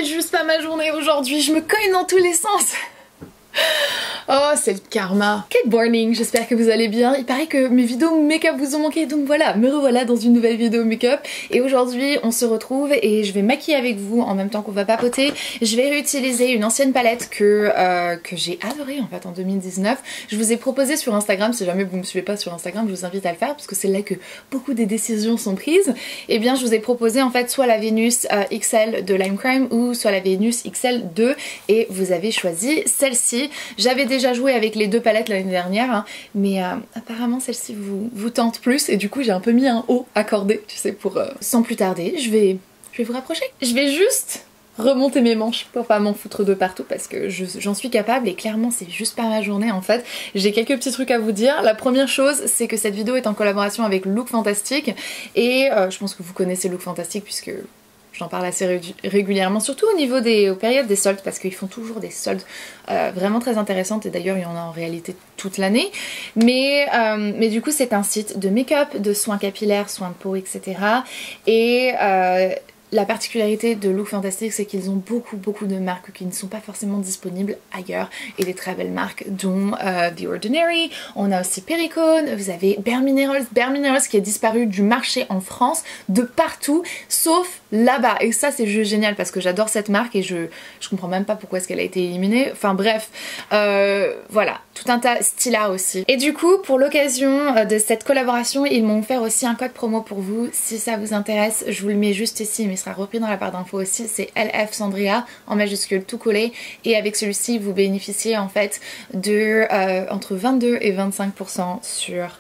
c'est juste pas ma journée aujourd'hui, je me cogne dans tous les sens. Oh, c'est le karma. Good morning, j'espère que vous allez bien. Il paraît que mes vidéos make-up vous ont manqué, donc voilà, me revoilà dans une nouvelle vidéo make-up. Et aujourd'hui, on se retrouve et je vais maquiller avec vous en même temps qu'on va papoter. Je vais réutiliser une ancienne palette que j'ai adorée en fait en 2019. Je vous ai proposé sur Instagram, si jamais vous me suivez pas sur Instagram, je vous invite à le faire parce que c'est là que beaucoup des décisions sont prises. Et bien, je vous ai proposé en fait soit la Vénus XL de Lime Crime ou soit la Vénus XL2 et vous avez choisi celle-ci. J'avais déjà joué avec les deux palettes l'année dernière, hein, mais apparemment celle-ci vous tente plus et du coup j'ai un peu mis un haut accordé, tu sais, pour... Sans plus tarder, je vais vous rapprocher. Je vais juste remonter mes manches pour pas m'en foutre de partout parce que j'en suis capable et clairement c'est juste pas ma journée en fait. J'ai quelques petits trucs à vous dire. La première chose, c'est que cette vidéo est en collaboration avec Look Fantastic et je pense que vous connaissez Look Fantastic puisque... j'en parle assez régulièrement, surtout au niveau aux périodes des soldes parce qu'ils font toujours des soldes vraiment très intéressantes et d'ailleurs il y en a en réalité toute l'année. Mais du coup c'est un site de make-up, de soins capillaires, soins de peau, etc. Et la particularité de Look Fantastic, c'est qu'ils ont beaucoup de marques qui ne sont pas forcément disponibles ailleurs et des très belles marques dont The Ordinary, on a aussi Perricone, vous avez Bare Minerals qui est disparu du marché en France, de partout, sauf là-bas. Et ça c'est juste génial parce que j'adore cette marque et je comprends même pas pourquoi est-ce qu'elle a été éliminée. Enfin bref, voilà, tout un tas, Stila aussi. Et du coup, pour l'occasion de cette collaboration, ils m'ont offert aussi un code promo pour vous. Si ça vous intéresse, je vous le mets juste ici, mais il sera repris dans la barre d'infos aussi. C'est LF Sandria en majuscule tout collé. Et avec celui-ci, vous bénéficiez en fait de entre 22 et 25% sur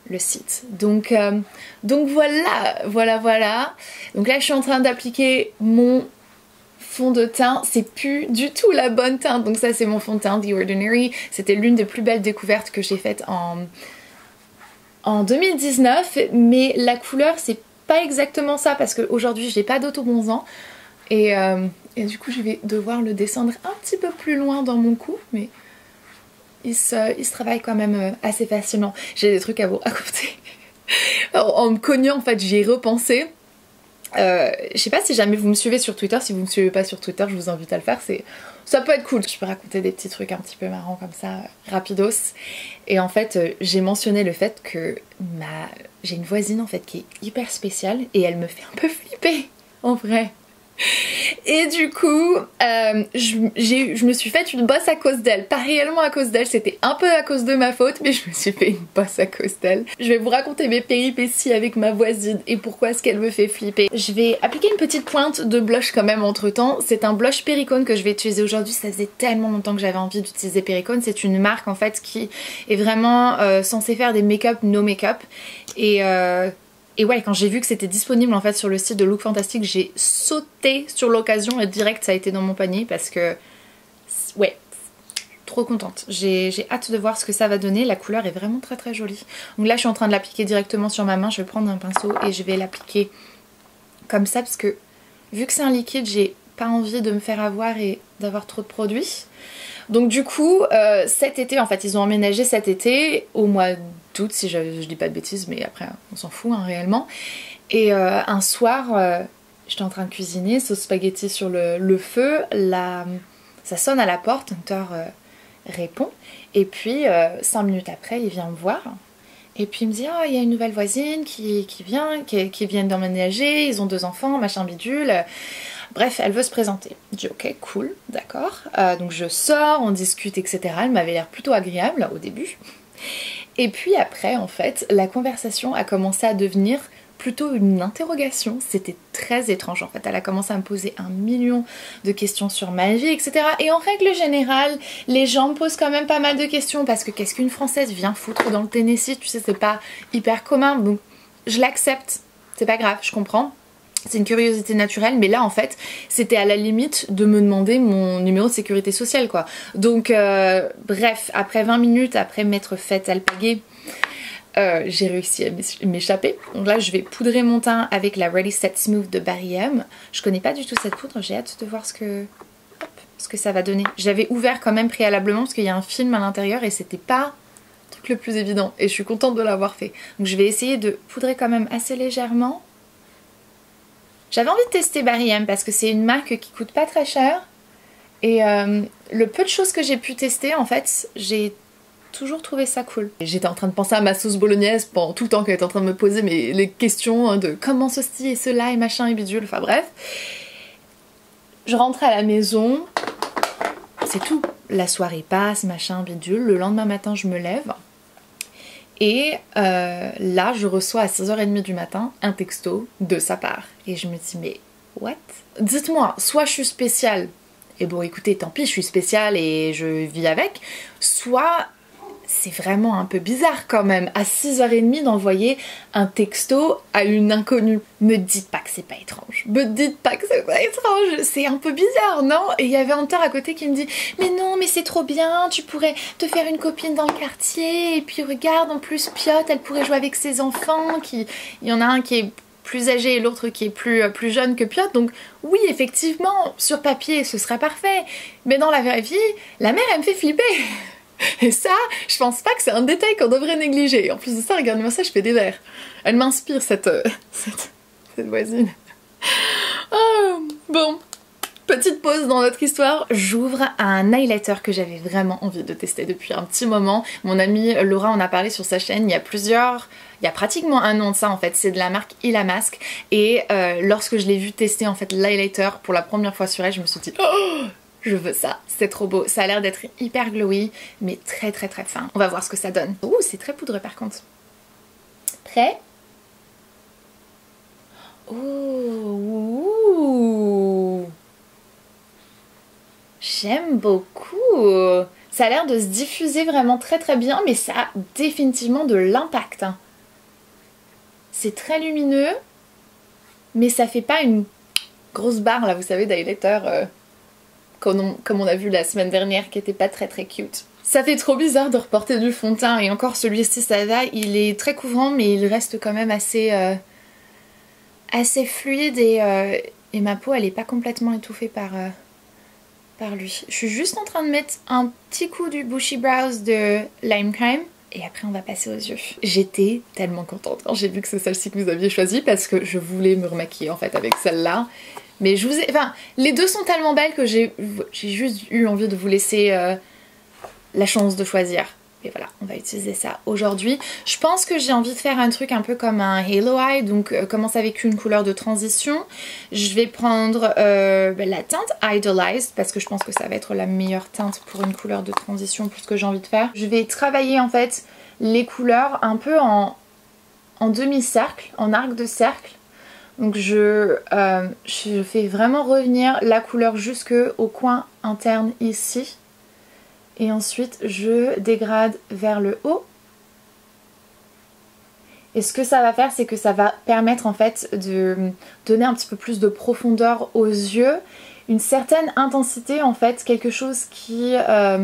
le site. Donc voilà. Donc là, je suis en train d'appliquer mon fond de teint, c'est plus du tout la bonne teinte. Donc ça c'est mon fond de teint The Ordinary, c'était l'une des plus belles découvertes que j'ai faites en 2019, mais la couleur c'est pas exactement ça parce qu'aujourd'hui j'ai pas d'autobronzant et du coup je vais devoir le descendre un petit peu plus loin dans mon cou, mais il se travaille quand même assez facilement. J'ai des trucs à vous raconter. En me cognant en fait j'y ai repensé. Je sais pas si jamais vous me suivez sur Twitter, si vous me suivez pas sur Twitter, je vous invite à le faire, ça peut être cool. Je peux raconter des petits trucs un petit peu marrants comme ça, rapidos. Et en fait, j'ai mentionné le fait que j'ai une voisine en fait qui est hyper spéciale et elle me fait un peu flipper, en vrai. Et du coup, je me suis fait une bosse à cause d'elle. Pas réellement à cause d'elle, c'était un peu à cause de ma faute, mais je me suis fait une bosse à cause d'elle. Je vais vous raconter mes péripéties avec ma voisine et pourquoi est-ce qu'elle me fait flipper. Je vais appliquer une petite pointe de blush quand même entre temps. C'est un blush Perricone que je vais utiliser aujourd'hui. Ça faisait tellement longtemps que j'avais envie d'utiliser Perricone. C'est une marque en fait qui est vraiment censée faire des make-up no make-up. Et ouais, quand j'ai vu que c'était disponible en fait sur le site de Look Fantastic, j'ai sauté sur l'occasion et direct ça a été dans mon panier parce que ouais, trop contente. J'ai hâte de voir ce que ça va donner. La couleur est vraiment très jolie. Donc là je suis en train de l'appliquer directement sur ma main. Je vais prendre un pinceau et je vais l'appliquer comme ça parce que vu que c'est un liquide, j'ai pas envie de me faire avoir et d'avoir trop de produits. Donc du coup, cet été, en fait, ils ont emménagé cet été au mois d'août, si je dis pas de bêtises, mais après on s'en fout hein, réellement. Et un soir, j'étais en train de cuisiner, sauce spaghetti sur le feu, ça sonne à la porte, Hunter répond, et puis 5 minutes après, il vient me voir. Et puis il me dit oh, il y a une nouvelle voisine qui vient d'emménager, ils ont 2 enfants, machin bidule. Bref, elle veut se présenter. Je dis ok, cool, d'accord. Donc je sors, on discute, etc. Elle m'avait l'air plutôt agréable au début. Et puis après, en fait, la conversation a commencé à devenir plutôt une interrogation. C'était très étrange en fait. Elle a commencé à me poser 1 million de questions sur ma vie, etc. Et en règle générale, les gens me posent quand même pas mal de questions parce que qu'est-ce qu'une Française vient foutre dans le Tennessee? Tu sais, c'est pas hyper commun. Donc je l'accepte. C'est pas grave, je comprends. C'est une curiosité naturelle, mais là en fait c'était à la limite de me demander mon numéro de sécurité sociale quoi. Donc bref, après 20 minutes, après m'être faite alpaguer, j'ai réussi à m'échapper. Donc là je vais poudrer mon teint avec la Ready Set Smooth de Barry M. Je connais pas du tout cette poudre, j'ai hâte de voir ce que ça va donner. J'avais ouvert quand même préalablement parce qu'il y a un film à l'intérieur et c'était pas le truc le plus évident et je suis contente de l'avoir fait. Donc je vais essayer de poudrer quand même assez légèrement. J'avais envie de tester Barry M parce que c'est une marque qui coûte pas très cher. Et le peu de choses que j'ai pu tester, en fait, j'ai toujours trouvé ça cool. J'étais en train de penser à ma sauce bolognaise pendant tout le temps qu'elle était en train de me poser les questions de comment ceci et cela et machin et bidule, enfin bref. Je rentre à la maison, c'est tout. La soirée passe, machin, bidule. Le lendemain matin, je me lève. Et là, je reçois à 6h30 du matin un texto de sa part. Et je me dis, mais what? Dites-moi, soit je suis spéciale, et bon écoutez, tant pis, je suis spéciale et je vis avec, soit c'est vraiment un peu bizarre quand même, à 6h30 d'envoyer un texto à une inconnue. Me dites pas que c'est pas étrange. Me dites pas que c'est pas étrange. C'est un peu bizarre, non? Et il y avait Hunter à côté qui me dit « Mais non, mais c'est trop bien, tu pourrais te faire une copine dans le quartier. Et puis regarde, en plus, Piotr, elle pourrait jouer avec ses enfants. Il y en a un qui est plus âgé et l'autre qui est plus jeune que Piotr. Donc oui, effectivement, sur papier, ce serait parfait. Mais dans la vraie vie, la mère, elle me fait flipper. » Et ça, je pense pas que c'est un détail qu'on devrait négliger. En plus de ça, regardez-moi ça, je fais des verres. Elle m'inspire, cette voisine. Oh, bon, petite pause dans notre histoire. J'ouvre un highlighter que j'avais vraiment envie de tester depuis un petit moment. Mon amie Laura en a parlé sur sa chaîne. Il y a pratiquement un an de ça en fait. C'est de la marque Illamasqua. Et lorsque je l'ai vu tester en fait l'highlighter pour la première fois sur elle, je me suis dit oh, je veux ça, c'est trop beau. Ça a l'air d'être hyper glowy, mais très très très fin. On va voir ce que ça donne. Ouh, c'est très poudreux par contre. Prêt? Ouh, j'aime beaucoup. Ça a l'air de se diffuser vraiment très très bien, mais ça a définitivement de l'impact. C'est très lumineux, mais ça fait pas une grosse barre là, vous savez, d'highlighter comme on a vu la semaine dernière, qui était pas très très cute. Ça fait trop bizarre de reporter du fond de teint, et encore celui-ci ça va, il est très couvrant, mais il reste quand même assez fluide, et ma peau elle est pas complètement étouffée par lui. Je suis juste en train de mettre un petit coup du Bushy Brows de Lime Crime. Et après on va passer aux yeux. J'étais tellement contente quand j'ai vu que c'est celle-ci que vous aviez choisie parce que je voulais me remaquiller en fait avec celle-là. Mais je vous ai... Enfin, les deux sont tellement belles que j'ai juste eu envie de vous laisser la chance de choisir. Et voilà, on va utiliser ça aujourd'hui. Je pense que j'ai envie de faire un truc un peu comme un Halo Eye, donc commencer avec une couleur de transition. Je vais prendre la teinte Idolized, parce que je pense que ça va être la meilleure teinte pour une couleur de transition pour ce que j'ai envie de faire. Je vais travailler en fait les couleurs un peu en demi-cercle, en arc de cercle. Donc je fais vraiment revenir la couleur jusqu'au coin interne ici. Et ensuite je dégrade vers le haut. Et ce que ça va faire, c'est que ça va permettre en fait de donner un petit peu plus de profondeur aux yeux, une certaine intensité en fait, quelque chose qui va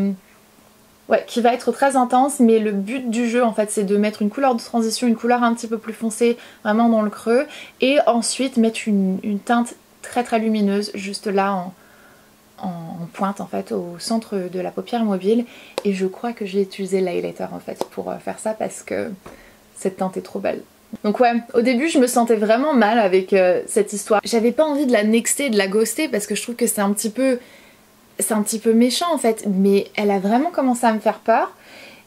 être très intense, mais le but du jeu en fait c'est de mettre une couleur de transition, une couleur un petit peu plus foncée vraiment dans le creux, et ensuite mettre une teinte très très lumineuse juste là en pointe en fait au centre de la paupière mobile. Et je crois que j'ai utilisé l'highlighter en fait pour faire ça parce que cette teinte est trop belle. Donc ouais, au début je me sentais vraiment mal avec cette histoire. J'avais pas envie de la nexter, de la ghoster parce que je trouve que c'est un petit peu méchant en fait, mais elle a vraiment commencé à me faire peur.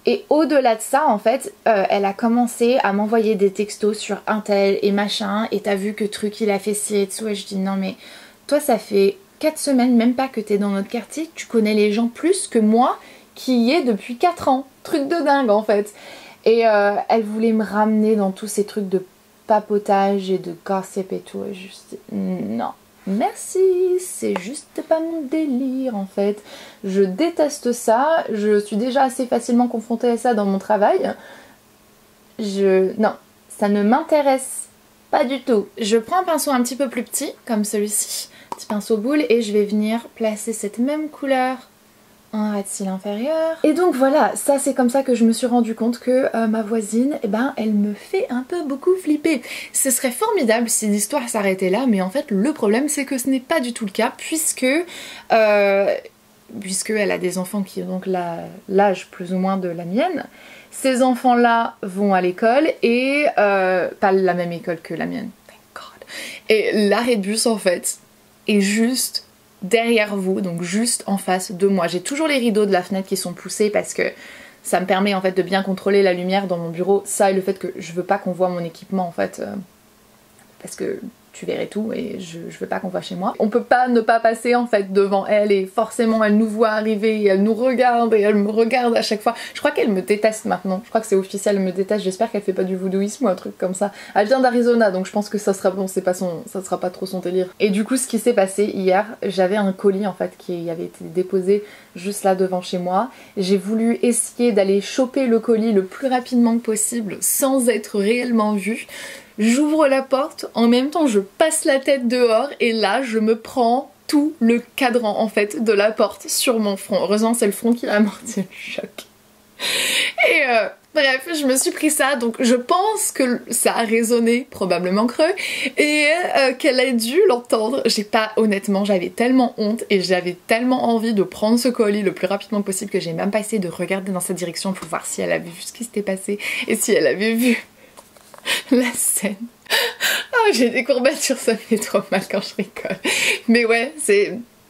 Et au-delà de ça en fait, elle a commencé à m'envoyer des textos sur un tel et machin, et t'as vu que truc il a fait ci et tout, et je dis non mais toi ça fait 4 semaines même pas que t'es dans notre quartier, tu connais les gens plus que moi qui y est depuis 4 ans, truc de dingue en fait. Et elle voulait me ramener dans tous ces trucs de papotage et de gossip et tout, et je dis non. Merci, c'est juste pas mon délire en fait. Je déteste ça, je suis déjà assez facilement confrontée à ça dans mon travail. Non, ça ne m'intéresse pas du tout. Je prends un pinceau un petit peu plus petit, comme celui-ci, petit pinceau boule, et je vais venir placer cette même couleur en ras de cils inférieur. Et donc voilà, ça c'est comme ça que je me suis rendu compte que ma voisine, eh ben, elle me fait un peu beaucoup flipper. Ce serait formidable si l'histoire s'arrêtait là, mais en fait le problème c'est que ce n'est pas du tout le cas, puisque elle a des enfants qui ont donc l'âge plus ou moins de la mienne. Ces enfants-là vont à l'école et pas la même école que la mienne. Thank God. Et l'arrêt de bus en fait est juste derrière vous, donc juste en face de moi. J'ai toujours les rideaux de la fenêtre qui sont poussés parce que ça me permet en fait de bien contrôler la lumière dans mon bureau. Ça et le fait que je veux pas qu'on voit mon équipement en fait, parce que tu verrais tout et je veux pas qu'on voit chez moi. On peut pas ne pas passer en fait devant elle et forcément elle nous voit arriver et elle nous regarde et elle me regarde à chaque fois. Je crois qu'elle me déteste maintenant, je crois que c'est officiel, elle me déteste, j'espère qu'elle fait pas du voodooisme ou un truc comme ça. Elle vient d'Arizona donc je pense que ça sera bon, ça sera pas trop son délire. Et du coup ce qui s'est passé hier, j'avais un colis en fait qui avait été déposé juste là devant chez moi. J'ai voulu essayer d'aller choper le colis le plus rapidement possible sans être réellement vue. J'ouvre la porte, en même temps je passe la tête dehors et là je me prends tout le cadran en fait de la porte sur mon front. Heureusement c'est le front qui a amorti le choc. Et bref, je me suis pris ça, donc je pense que ça a résonné, probablement creux, et qu'elle a dû l'entendre. Honnêtement, j'avais tellement honte et j'avais tellement envie de prendre ce colis le plus rapidement possible que j'ai même pas essayé de regarder dans sa direction pour voir si elle avait vu ce qui s'était passé et si elle avait vu la scène. Oh, j'ai des courbatures, ça me fait trop mal quand je rigole. Mais ouais,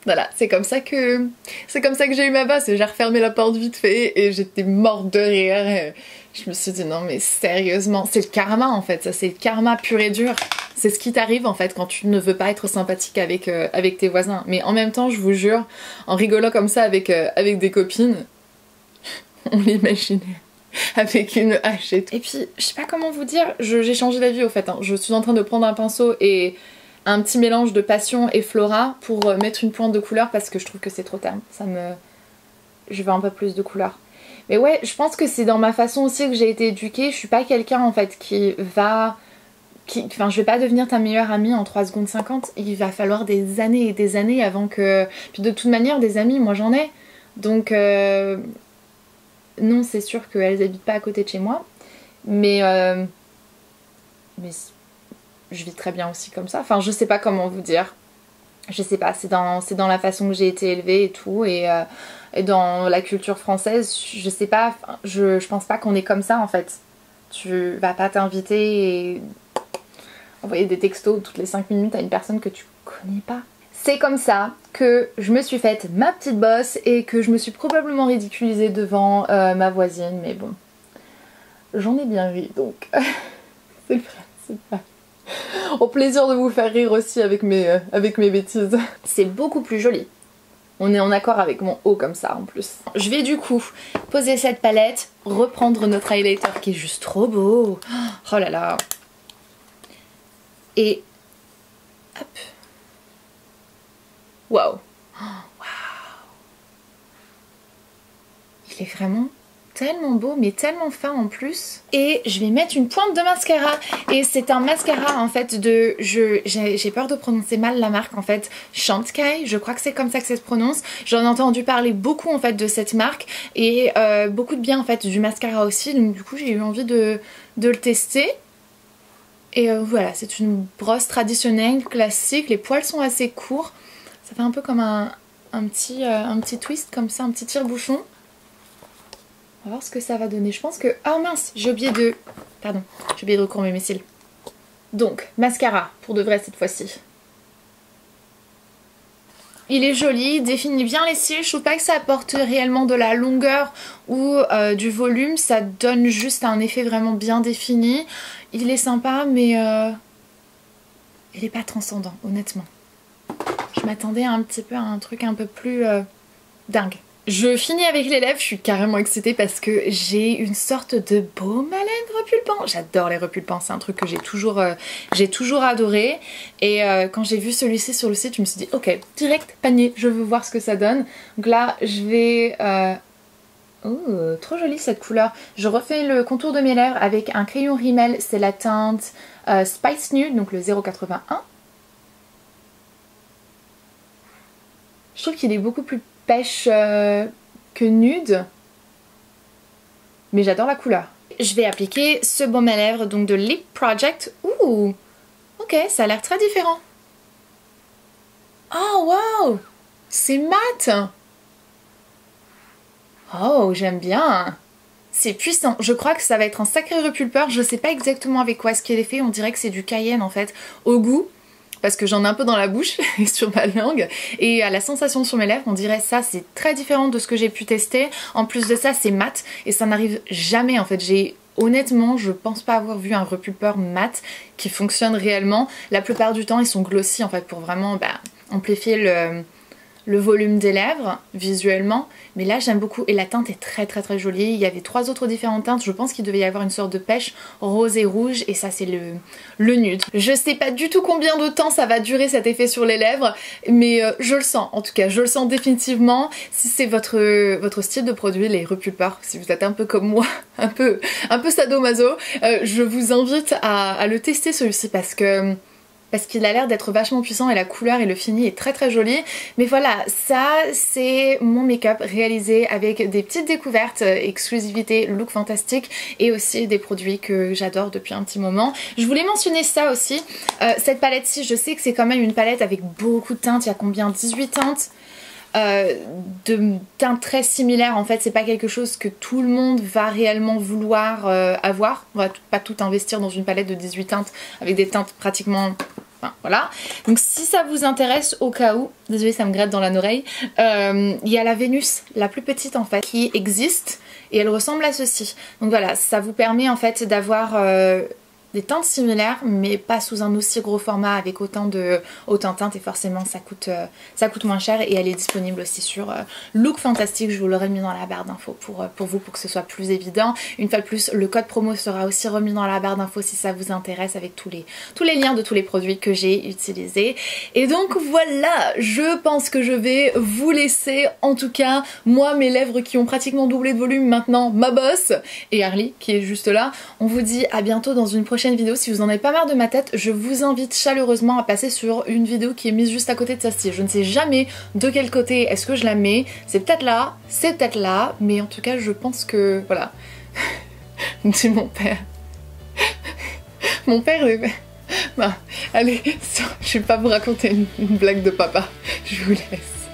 voilà, c'est comme ça que j'ai eu ma base. J'ai refermé la porte vite fait et j'étais morte de rire. Je me suis dit non mais sérieusement, c'est le karma en fait, ça c'est le karma pur et dur. C'est ce qui t'arrive en fait quand tu ne veux pas être sympathique avec tes voisins. Mais en même temps, je vous jure, en rigolant comme ça avec des copines, on l'imaginait. Avec une hache et tout. Et puis, je sais pas comment vous dire, j'ai changé d'avis au fait. Hein. Je suis en train de prendre un pinceau et un petit mélange de passion et flora pour mettre une pointe de couleur parce que je trouve que c'est trop terne. Je veux un peu plus de couleur. Mais ouais, je pense que c'est dans ma façon aussi que j'ai été éduquée. Je suis pas quelqu'un en fait enfin, je vais pas devenir ta meilleure amie en 3 secondes 50. Il va falloir des années et des années avant que... Puis de toute manière, des amis, moi j'en ai. Donc... Non, c'est sûr qu'elles habitent pas à côté de chez moi, mais je vis très bien aussi comme ça. Enfin, je sais pas comment vous dire. Je sais pas, c'est dans la façon que j'ai été élevée et tout, et dans la culture française, je sais pas, je pense pas qu'on est comme ça en fait. Tu vas pas t'inviter et envoyer des textos toutes les 5 minutes à une personne que tu connais pas. C'est comme ça que je me suis faite ma petite bosse et que je me suis probablement ridiculisée devant ma voisine, mais bon, j'en ai bien ri donc c'est le principal. Au plaisir de vous faire rire aussi avec mes bêtises. C'est beaucoup plus joli. On est en accord avec mon haut comme ça en plus. Je vais du coup poser cette palette, reprendre notre highlighter qui est juste trop beau. Oh là là. Et hop. Waouh. Il est vraiment tellement beau, mais tellement fin en plus. Et je vais mettre une pointe de mascara. Et c'est un mascara en fait de... J'ai peur de prononcer mal la marque en fait. Chantecaille, je crois que c'est comme ça que ça se prononce. J'en ai entendu parler beaucoup en fait de cette marque. Et beaucoup de bien en fait du mascara aussi. Donc du coup j'ai eu envie de le tester. Et voilà, c'est une brosse traditionnelle, classique. Les poils sont assez courts. Ça fait un peu comme un petit twist comme ça, un petit tire-bouchon. On va voir ce que ça va donner. Je pense que... Oh mince, j'ai oublié de recourber mes cils. Donc, mascara, pour de vrai cette fois-ci. Il est joli, il définit bien les cils. Je trouve pas que ça apporte réellement de la longueur ou du volume. Ça donne juste un effet vraiment bien défini. Il est sympa, mais il est pas transcendant, honnêtement. Je m'attendais un petit peu à un truc un peu plus dingue. Je finis avec les lèvres, je suis carrément excitée parce que j'ai une sorte de baume à lèvres repulpant. J'adore les repulpants, c'est un truc que j'ai toujours adoré. Et quand j'ai vu celui-ci sur le site, je me suis dit ok, direct panier, je veux voir ce que ça donne. Donc là, je vais... Oh, trop jolie cette couleur. Je refais le contour de mes lèvres avec un crayon Rimmel, c'est la teinte Spice Nude, donc le 0,81. Je trouve qu'il est beaucoup plus pêche que nude, mais j'adore la couleur. Je vais appliquer ce baume à lèvres donc de Lip Project. Ouh, ok, ça a l'air très différent. Oh wow, c'est mat. Oh, j'aime bien. C'est puissant. Je crois que ça va être un sacré repulpeur. Je sais pas exactement avec quoi est-ce qu'il est fait. On dirait que c'est du cayenne en fait au goût. parce que j'en ai un peu dans la bouche et sur ma langue, et à la sensation sur mes lèvres, on dirait ça c'est très différent de ce que j'ai pu tester. En plus de ça, c'est mat et ça n'arrive jamais en fait. Honnêtement, je pense pas avoir vu un repulpeur mat qui fonctionne réellement. La plupart du temps, ils sont glossy en fait pour vraiment amplifier le volume des lèvres visuellement, mais là j'aime beaucoup et la teinte est très jolie. Il y avait 3 autres différentes teintes, je pense qu'il devait y avoir une sorte de pêche rose et rouge, et ça c'est le nude. Je sais pas du tout combien de temps ça va durer cet effet sur les lèvres, mais je le sens, en tout cas je le sens définitivement. Si c'est votre style de produit, les repulpeurs, si vous êtes un peu comme moi, un peu sadomaso, je vous invite à le tester celui-ci parce qu'il a l'air d'être vachement puissant et la couleur et le fini est très joli. Mais voilà, ça c'est mon make-up réalisé avec des petites découvertes, exclusivité, look fantastique, et aussi des produits que j'adore depuis un petit moment. Je voulais mentionner ça aussi, cette palette-ci, je sais que c'est quand même une palette avec beaucoup de teintes. Il y a combien? 18 teintes de teintes très similaires. En fait, c'est pas quelque chose que tout le monde va réellement vouloir avoir. On va pas tout investir dans une palette de 18 teintes avec des teintes pratiquement... Enfin, voilà. Donc si ça vous intéresse au cas où, désolée ça me gratte dans l'oreille, il y a la Vénus, la plus petite en fait, qui existe et elle ressemble à ceci. Donc voilà, ça vous permet en fait d'avoir des teintes similaires mais pas sous un aussi gros format avec autant de teintes, et forcément ça coûte moins cher, et elle est disponible aussi sur Look Fantastique. Je vous l'aurai mis dans la barre d'infos pour vous, pour que ce soit plus évident. Une fois de plus, le code promo sera aussi remis dans la barre d'infos si ça vous intéresse, avec tous les liens de tous les produits que j'ai utilisés. Et donc voilà, je pense que je vais vous laisser. En tout cas, moi, mes lèvres qui ont pratiquement doublé de volume maintenant, ma boss et Harley qui est juste là, on vous dit à bientôt dans une prochaine vidéo. Si vous en avez pas marre de ma tête, je vous invite chaleureusement à passer sur une vidéo qui est mise juste à côté de celle-ci. Je ne sais jamais de quel côté est-ce que je la mets, c'est peut-être là, c'est peut-être là, mais en tout cas je pense que voilà. C'est mon père. Mon père est... Bah, allez, je vais pas vous raconter une blague de papa, je vous laisse.